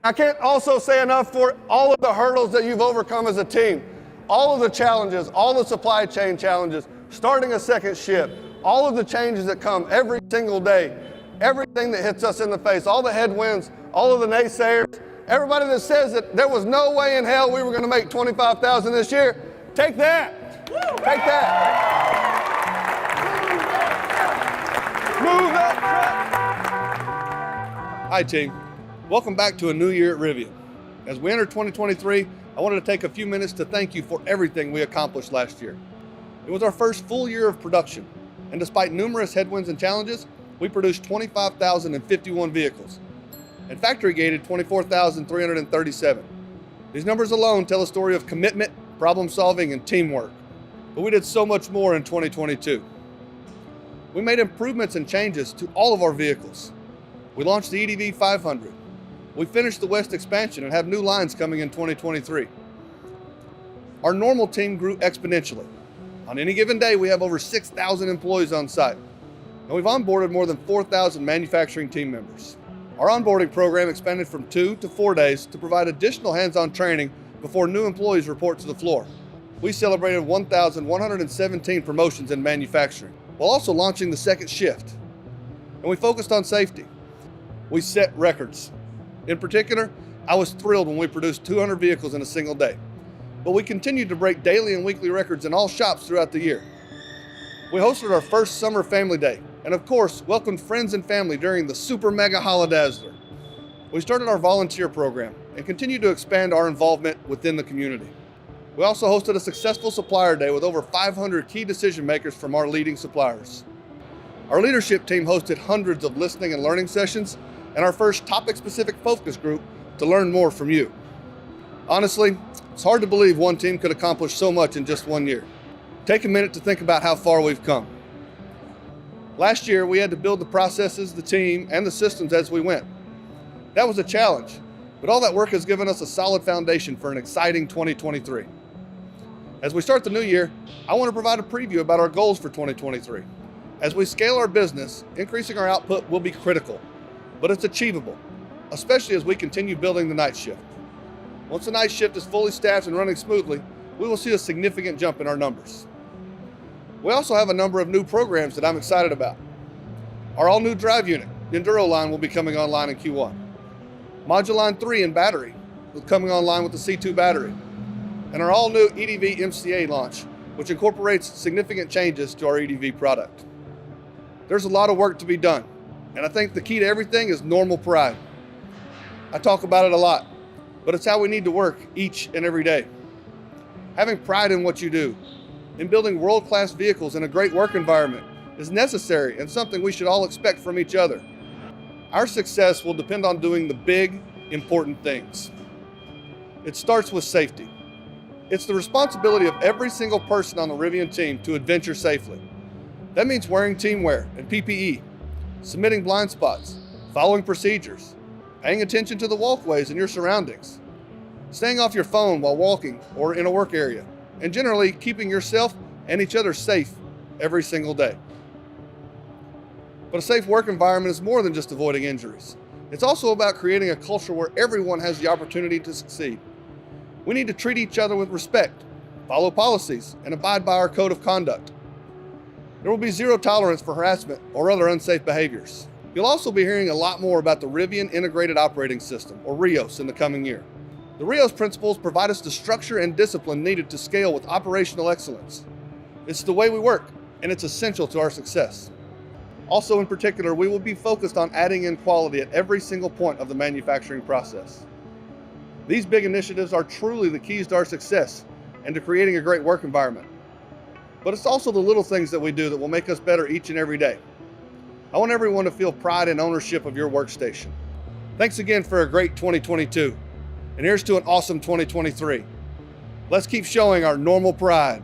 I can't also say enough for all of the hurdles that you've overcome as a team, all of the challenges, all the supply chain challenges, starting a second shift, all of the changes that come every single day, everything that hits us in the face, all the headwinds, all of the naysayers, everybody that says that there was no way in hell we were going to make $25,000 this year, take that. Take that. Move that truck. Hi team, welcome back to a new year at Rivian. As we enter 2023, I wanted to take a few minutes to thank you for everything we accomplished last year. It was our first full year of production, and despite numerous headwinds and challenges, we produced 25,051 vehicles and factory gated 24,337. These numbers alone tell a story of commitment, problem solving, and teamwork. But we did so much more in 2022. We made improvements and changes to all of our vehicles. We launched the EDV 500. We finished the West expansion and have new lines coming in 2023. Our normal team grew exponentially. On any given day, we have over 6,000 employees on site, and we've onboarded more than 4,000 manufacturing team members. Our onboarding program expanded from 2 to 4 days to provide additional hands-on training before new employees report to the floor. We celebrated 1,117 promotions in manufacturing, while also launching the second shift. And we focused on safety. We set records. In particular, I was thrilled when we produced 200 vehicles in a single day. But we continued to break daily and weekly records in all shops throughout the year. We hosted our first Summer Family Day, and of course, welcomed friends and family during the Super Mega Holidazzler. We started our volunteer program and continued to expand our involvement within the community. We also hosted a successful supplier day with over 500 key decision makers from our leading suppliers. Our leadership team hosted hundreds of listening and learning sessions and our first topic-specific focus group to learn more from you. Honestly, it's hard to believe one team could accomplish so much in just 1 year. Take a minute to think about how far we've come. Last year, we had to build the processes, the team, and the systems as we went. That was a challenge, but all that work has given us a solid foundation for an exciting 2023. As we start the new year, I want to provide a preview about our goals for 2023. As we scale our business, increasing our output will be critical, but it's achievable, especially as we continue building the night shift. Once the night shift is fully staffed and running smoothly, we will see a significant jump in our numbers. We also have a number of new programs that I'm excited about. Our all-new drive unit, Enduro line, will be coming online in Q1. Module line 3 and battery will be coming online with the C2 battery. And our all-new EDV MCA launch, which incorporates significant changes to our EDV product. There's a lot of work to be done, and I think the key to everything is normal pride. I talk about it a lot, but it's how we need to work each and every day. Having pride in what you do, in building world-class vehicles in a great work environment, is necessary and something we should all expect from each other. Our success will depend on doing the big, important things. It starts with safety. It's the responsibility of every single person on the Rivian team to adventure safely. That means wearing team wear and PPE, submitting blind spots, following procedures, paying attention to the walkways and your surroundings, staying off your phone while walking or in a work area, and generally keeping yourself and each other safe every single day. But a safe work environment is more than just avoiding injuries. It's also about creating a culture where everyone has the opportunity to succeed. We need to treat each other with respect, follow policies, and abide by our code of conduct. There will be zero tolerance for harassment or other unsafe behaviors. You'll also be hearing a lot more about the Rivian Integrated Operating System, or RIOS, in the coming year. The RIOS principles provide us the structure and discipline needed to scale with operational excellence. It's the way we work, and it's essential to our success. Also, in particular, we will be focused on adding in quality at every single point of the manufacturing process. These big initiatives are truly the keys to our success and to creating a great work environment. But it's also the little things that we do that will make us better each and every day. I want everyone to feel pride and ownership of your workstation. Thanks again for a great 2022. And here's to an awesome 2023. Let's keep showing our normal pride.